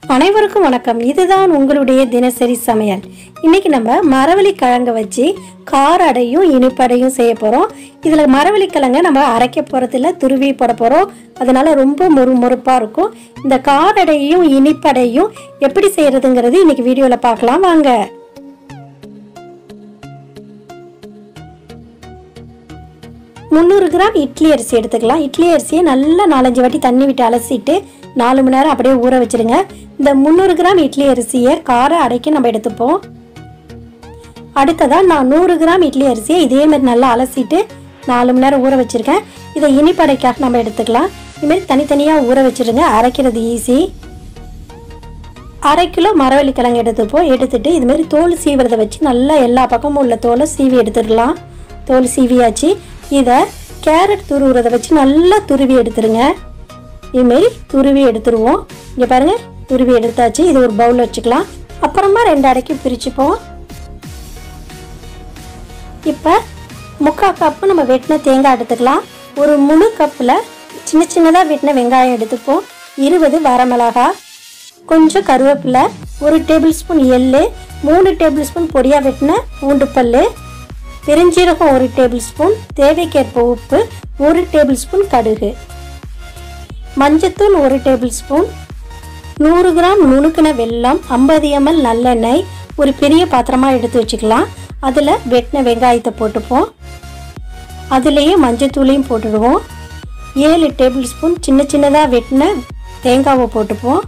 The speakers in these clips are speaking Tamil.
அனைவருக்கும் வணக்கம். இதுதான் உங்களுடைய தினசரி சமையல். இன்னைக்கு நம்ம மரவள்ளி கிழங்க வச்சு கார அடையும் இனிப்படையும் செய்ய போறோம். இதுல மரவள்ளி கிழங்க நம்ம அரைக்க போறதில்ல, துருவி போட போறோம். அதனால ரொம்ப மொறுமொறுப்பா இருக்கும். இந்த கார அடையும் இனிப்படையும் எப்படி செய்யறதுங்கிறது இன்னைக்கு வீடியோல பார்க்கலாம் வாங்க. கிராம் இட்லி அரிசி எடுத்துக்கலாம். இட்லி அரிசியை நல்லா 4-5 வாட்டி தண்ணி விட்டு அலசிட்டு 4 மணி நேரம் அப்படியே ஊற வச்சிருங்க. இந்த 300 கிராம் இட்லி அரிசியை கார அடைக்கு நம்ம எடுத்துப்போம். அடுத்ததான் நான் 100 கிராம் இட்லி அரிசியை இதே மாதிரி நல்லா அலசிட்டு 4 மணி நேரம் ஊற வச்சிருக்கேன். இதை இனிப்படைக்காக நம்ம எடுத்துக்கலாம். இதுமாரி தனித்தனியாக ஊற வச்சிருங்க, அரைக்கிறது ஈஸி. 1/2 கிலோ மரவள்ளி கிழங்கு எடுத்துப்போம். எடுத்துட்டு இதுமாரி தோல் சீவுறதை வச்சு நல்லா எல்லா பக்கமும் உள்ள தோலை சீவி எடுத்துடலாம். தோல் சீவியாச்சு. இதை கேரட் துருவுறதை வச்சு நல்லா துருவி எடுத்துருங்க. இதுமாரி துருவி எடுத்துருவோம். இங்கே பாருங்கள், துருவி எடுத்தாச்சு. இது ஒரு பவுல் வச்சுக்கலாம். அப்புறமா 2 அடைக்கு பிரிச்சுப்போம். இப்போ 3/4 கப்பு நம்ம வெட்டின தேங்காய் எடுத்துக்கலாம். ஒரு முழு கப்பில் சின்ன சின்னதாக வெட்டின வெங்காயம் எடுத்துப்போம். 20 வரமிளகாய், கொஞ்சம் கருவேப்பிலை, 1 டேபிள் ஸ்பூன் எள்ளு, 3 டேபிள் ஸ்பூன் பொடியாக வெட்டின பூண்டு பல், பெருஞ்சீரகம் 1 டேபிள் ஸ்பூன், தேவைக்கேற்ப உப்பு, 1 டேபிள் ஸ்பூன் கடுகு, மஞ்சத்தூள் 1 டேபிள் ஸ்பூன், 100 கிராம் நுணுக்கின வெல்லம், 50 ml நல்லெண்ணெய் ஒரு பெரிய பாத்திரமாக எடுத்து வச்சுக்கலாம். அதில் வெட்டின வெங்காயத்தை போட்டுப்போம். அதுலேயே மஞ்சத்தூளையும் போட்டுடுவோம். 7 டேபிள் ஸ்பூன் சின்ன சின்னதாக வெட்டின தேங்காவை போட்டுப்போம்.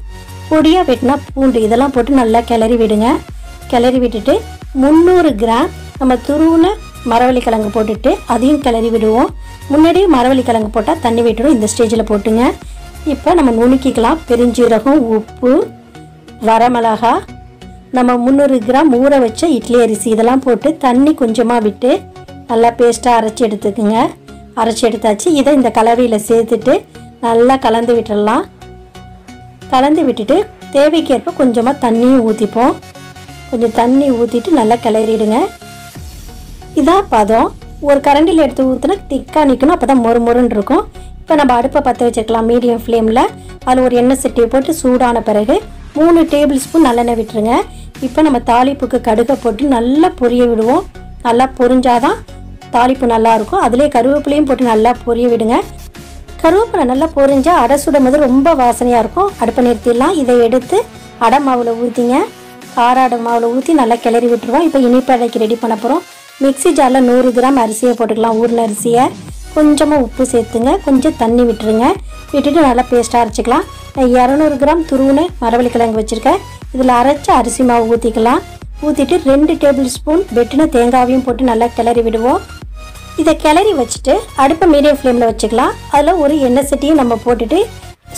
பொடியாக வெட்டினா பூண்டு, இதெல்லாம் போட்டு நல்லா கிளறி விடுங்க. கிளறி விட்டுட்டு 300 கிராம் நம்ம துருவுன மரவள்ளி கிழங்கு போட்டுட்டு அதையும் கிளறி விடுவோம். முன்னாடியே மரவள்ளி கிழங்கு போட்டால் தண்ணி விட்டுடும். இந்த ஸ்டேஜில் போட்டுங்க. இப்போ நம்ம நுணுக்கிக்கலாம். பெருஞ்சீரகம், உப்பு, வரமிளகாய், நம்ம 300 கிராம் ஊற வச்ச இட்லி அரிசி இதெல்லாம் போட்டு தண்ணி கொஞ்சமாக விட்டு நல்லா பேஸ்ட்டாக அரைச்சி எடுத்துக்குங்க. அரைச்சி எடுத்தாச்சு. இதை இந்த கலவையில் சேர்த்துட்டு நல்லா கலந்து விட்டுடலாம். கலந்து விட்டுட்டு தேவைக்கேற்ப கொஞ்சமாக தண்ணியும் ஊற்றிப்போம். கொஞ்சம் தண்ணி ஊற்றிட்டு நல்லா கிளறிடுங்க. இதான் பதம். ஒரு கரண்டியில் எடுத்து ஊற்றினா திக்காக நிற்கணும். அப்போ தான் மொறுன்னு இருக்கும். இப்போ நம்ம அடுப்பை பற்ற வச்சுக்கலாம் மீடியம் ஃப்ளேமில். அதில் ஒரு எண்ணெய் சட்டியை போட்டு சூடான பிறகு 3 டேபிள் ஸ்பூன் நல்லெண்ணெய் விட்டுருங்க. இப்போ நம்ம தாளிப்புக்கு கடுகை போட்டு நல்லா பொரிய விடுவோம். நல்லா பொரிஞ்சாதான் தாளிப்பு நல்லாயிருக்கும். அதிலே கருவேப்பிலையும் போட்டு நல்லா பொரிய விடுங்க. கருவேப்பிலை நல்லா பொரிஞ்சால் அடை சுடும் போது ரொம்ப வாசனையாக இருக்கும். அடுப்பை நிறுத்திடலாம். இதை எடுத்து அடை மாவில் ஊற்றிங்க. கார அடை மாவில் ஊற்றி நல்லா கிளறி விட்டுருவோம். இப்போ இனிப்பு அடைக்கு ரெடி பண்ண போகிறோம். மிக்ஸி ஜாரில் 100 கிராம் அரிசியை போட்டுக்கலாம். ஊறின அரிசியை கொஞ்சமாக உப்பு சேர்த்துங்க. கொஞ்சம் தண்ணி விட்டுருங்க. விட்டுட்டு நல்லா பேஸ்ட்டாக அரைச்சிக்கலாம். நான் 200 கிராம் துருவுன்னு மரவள்ளி கிழங்கு வச்சுருக்கேன். இதில் அரைச்சி அரிசி மாவு ஊற்றிக்கலாம். ஊற்றிட்டு 2 டேபிள் ஸ்பூன் வெட்டின தேங்காவையும் போட்டு நல்லா கிளறி விடுவோம். இதை கிளறி வச்சுட்டு அடுப்பை மீடியம் ஃப்ளேமில் வச்சுக்கலாம். அதில் ஒரு எண்ணெய் சட்டியும் நம்ம போட்டுட்டு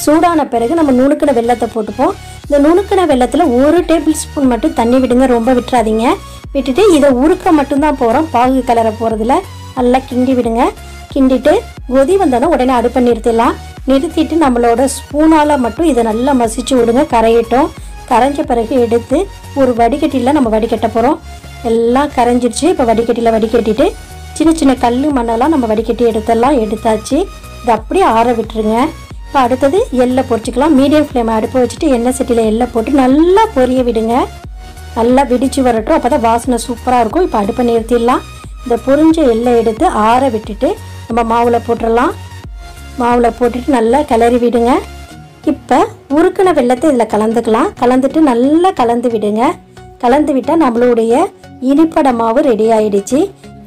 சூடான பிறகு நம்ம நுணுக்கின வெல்லத்தை போட்டுப்போம். இந்த நுணுக்கின வெல்லத்தில் 1 டேபிள் ஸ்பூன் மட்டும் தண்ணி விடுங்க. ரொம்ப விட்டுறாதீங்க. விட்டுட்டு இதை உருக்க மட்டும்தான் போகிறோம். பாகு கலர போகிறதுல நல்லா கிண்டி விடுங்க. கிண்டிட்டு கொதி வந்தோன்னா உடனே அடுப்பை நிறுத்திடலாம். நிறுத்திட்டு நம்மளோட ஸ்பூனால் மட்டும் இதை நல்லா மசிச்சு விடுங்க. கரையிட்டோம். கரைஞ்ச பிறகு எடுத்து ஒரு வடிகட்டியில் நம்ம வடிகட்ட போகிறோம். எல்லாம் கரைஞ்சிருச்சு. இப்போ வடிகட்டியில் வடிகட்டிட்டு சின்ன சின்ன கல் மண்ணெல்லாம் நம்ம வடிகட்டி எடுத்துடலாம். எடுத்தாச்சு. இதை அப்படியே ஆற விட்டுருங்க. இப்போ அடுத்தது எள்ளை பொரிச்சிக்கலாம். மீடியம் ஃப்ளேம் அடுப்பை வச்சுட்டு எண்ணெய் சட்டியில் எள்ளை போட்டு நல்லா பொரிய விடுங்க. நல்லா வெடிச்சு வரட்டும். அப்போ தான் வாசனை சூப்பராக இருக்கும். இப்போ அடுப்பை நிறுத்திடலாம். இந்த பொரிஞ்ச எள்ளை எடுத்து ஆற விட்டுட்டு நம்ம மாவில் போட்டுடலாம். மாவில் போட்டுட்டு நல்லா கிளறி விடுங்க. இப்போ உருக்கின வெல்லத்தை இதில் கலந்துக்கலாம். கலந்துட்டு நல்லா கலந்து விடுங்க. கலந்து விட்டால் நம்மளுடைய இனிப்படை மாவு ரெடி ஆகிடுச்சு.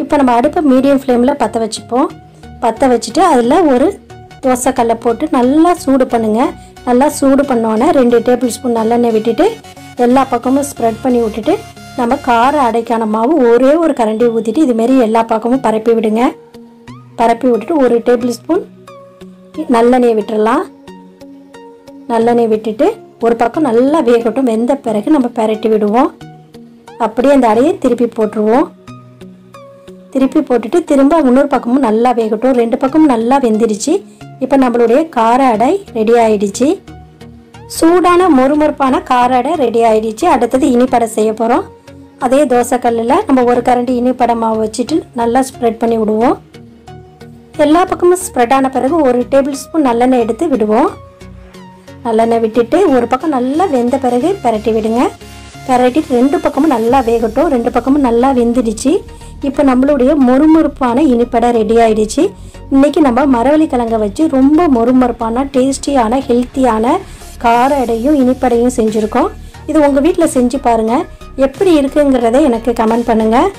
இப்போ நம்ம அடுப்பை மீடியம் ஃப்ளேமில் பற்ற வச்சுப்போம். பற்ற வச்சுட்டு அதில் ஒரு தோசைக்கல்லை போட்டு நல்லா சூடு பண்ணுங்கள். நல்லா சூடு பண்ணோன்னே 2 டேபிள் ஸ்பூன் நல்லெண்ணெய் விட்டுட்டு எல்லா பக்கமும் ஸ்ப்ரெட் பண்ணி விட்டுட்டு நம்ம கார அடைக்கான மாவு ஒரே ஒரு கரண்டி ஊற்றிட்டு இதுமாரி எல்லா பக்கமும் பரப்பி விடுங்க. பரப்பி விட்டுட்டு 1 டேபிள் ஸ்பூன் நல்லெண்ணெய் விட்டுடலாம். நல்லெண்ணெய் விட்டுட்டு ஒரு பக்கம் நல்லா வேகட்டும். வெந்த பிறகு நம்ம பரட்டி விடுவோம். அப்படியே அந்த அடையை திருப்பி போட்டுருவோம். திருப்பி போட்டுட்டு திரும்ப இன்னொரு பக்கமும் நல்லா வேகட்டும். 2 பக்கமும் நல்லா வெந்துடுச்சு. இப்போ நம்மளுடைய கார அடை ரெடி ஆகிடுச்சு. சூடான மொறுமொறுப்பான கார அடை ரெடி ஆகிடுச்சு. அடுத்தது இனிப்படை செய்ய போகிறோம். அதே தோசைக்கல்லில் நம்ம ஒரு கரண்டி இனிப்படை மாவு வச்சுட்டு நல்லா ஸ்ப்ரெட் பண்ணி விடுவோம். எல்லா பக்கமும் ஸ்ப்ரெட் ஆன பிறகு 1 டேபிள் ஸ்பூன் நல்லெண்ணெய் எடுத்து விடுவோம். நல்லெண்ணெய் விட்டுட்டு ஒரு பக்கம் நல்லா வெந்த பிறகு பரட்டி விடுங்க. பரட்டிட்டு 2 பக்கமும் நல்லா வேகட்டும். 2 பக்கமும் நல்லா வெந்துடுச்சு. இப்போ நம்மளுடைய மொறுமொறுப்பான இனிப்படை ரெடி ஆயிடுச்சு. இன்றைக்கி நம்ம மரவள்ளி கிழங்க வச்சு ரொம்ப மொறுமொறுப்பான டேஸ்டியான ஹெல்த்தியான கார அடையும் இனிப்படையும் செஞ்சுருக்கோம். இது உங்கள் வீட்டில் செஞ்சு பாருங்கள். எப்படி இருக்குங்கிறத எனக்கு கமெண்ட் பண்ணுங்கள்.